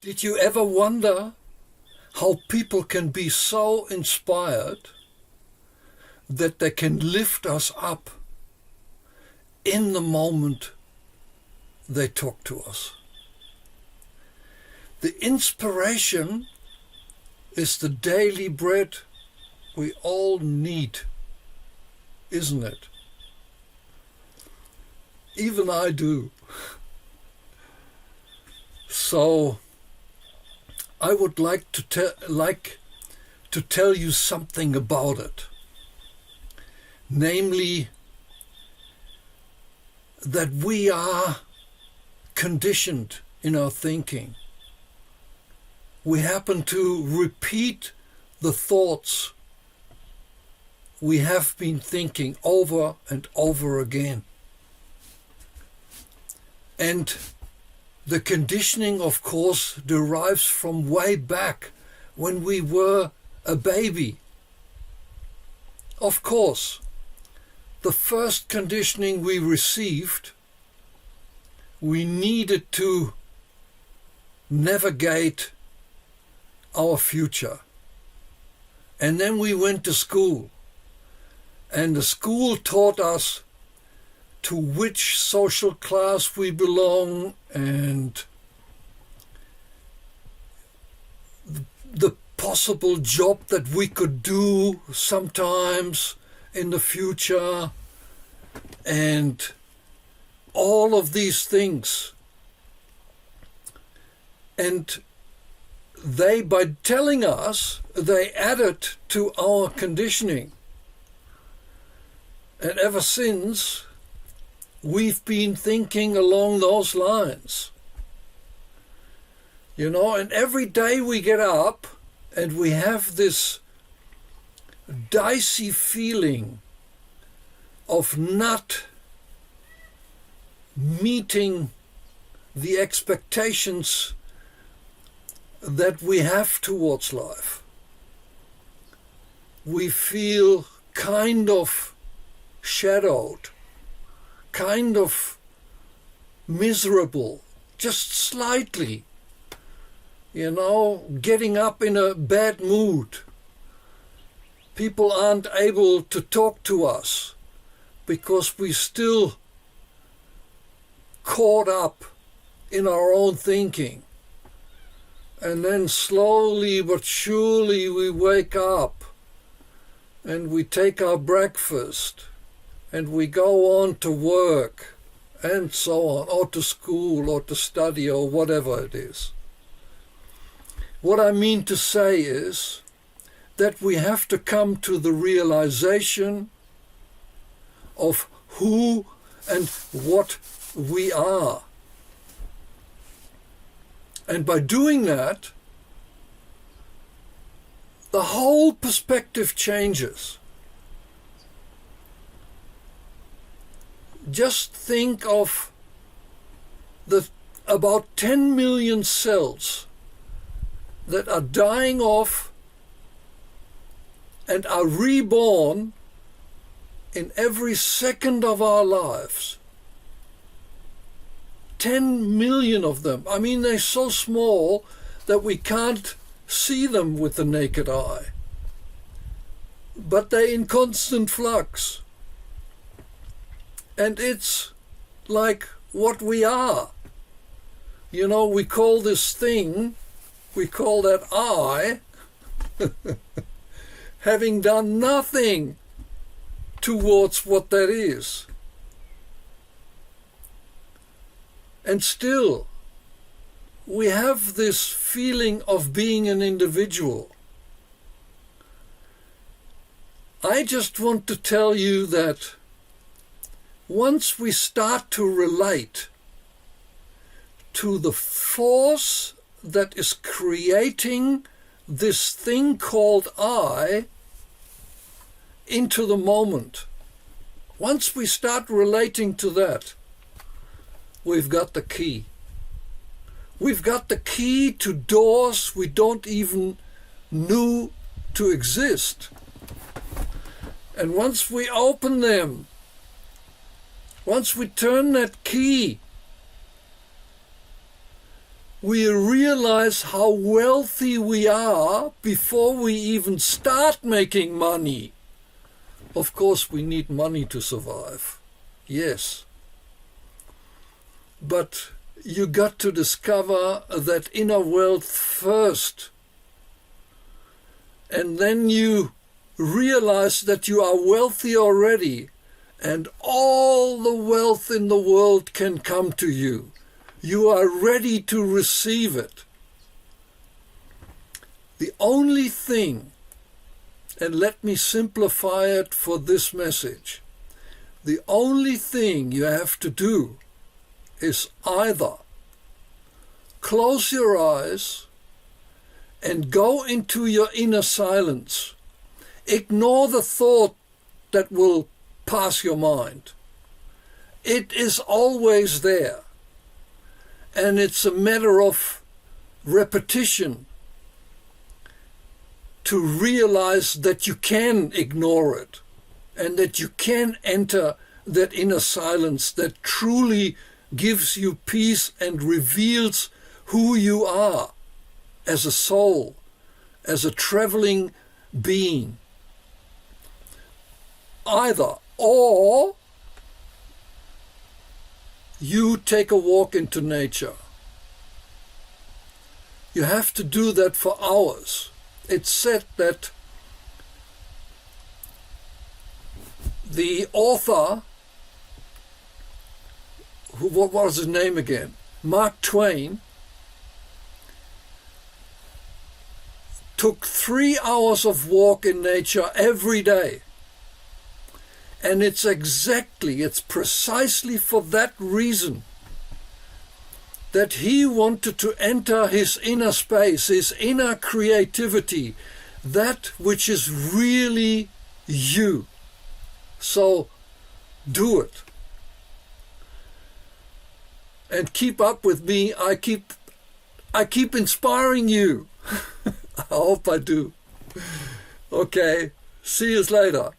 Did you ever wonder how people can be so inspired that they can lift us up in the moment they talk to us? The inspiration is the daily bread we all need, isn't it? Even I do. So I would like to tell you something about it. Namely, that we are conditioned in our thinking. We happen to repeat the thoughts we have been thinking over and over again. And the conditioning, of course, derives from way back when we were a baby. Of course, the first conditioning we received, we needed to navigate our future. And then we went to school. And the school taught us to which social class we belong and the possible job that we could do sometimes in the future, and all of these things. And they, by telling us, they added to our conditioning. And ever since, we've been thinking along those lines. You know, and every day we get up and we have this dicey feeling of not meeting the expectations that we have towards life. We feel kind of shadowed, kind of miserable, just slightly, you know, getting up in a bad mood. People aren't able to talk to us because we're still caught up in our own thinking. And then slowly but surely we wake up and we take our breakfast and we go on to work and so on, or to school or to study or whatever it is. What I mean to say is that we have to come to the realization of who and what we are. And by doing that, the whole perspective changes. Just think of the about 10 million cells that are dying off and are reborn in every second of our lives. 10 million of them. I mean, they're so small that we can't see them with the naked eye. But they're in constant flux. And it's like what we are. You know, we call this thing, we call that I, having done nothing towards what that is. And still, we have this feeling of being an individual. I just want to tell you that once we start to relate to the force that is creating this thing called I into the moment, once we start relating to that, we've got the key. We've got the key to doors we don't even know to exist. And once we open them, once we turn that key, we realize how wealthy we are before we even start making money. Of course, we need money to survive. Yes. But you got to discover that inner wealth first. And then you realize that you are wealthy already, and all the wealth in the world can come to you. You are ready to receive it. The only thing, and let me simplify it for this message, the only thing you have to do is either close your eyes and go into your inner silence. Ignore the thought that will pass your mind. It is always there. And it's a matter of repetition to realize that you can ignore it and that you can enter that inner silence that truly gives you peace and reveals who you are as a soul, as a traveling being. Either or you take a walk into nature. You have to do that for hours. It's said that the author, what was his name again? Mark Twain, took 3 hours of walk in nature every day. And it's precisely for that reason that he wanted to enter his inner space, his inner creativity, that which is really you. So do it. And keep up with me. I keep inspiring you. I hope I do. Okay, see you later.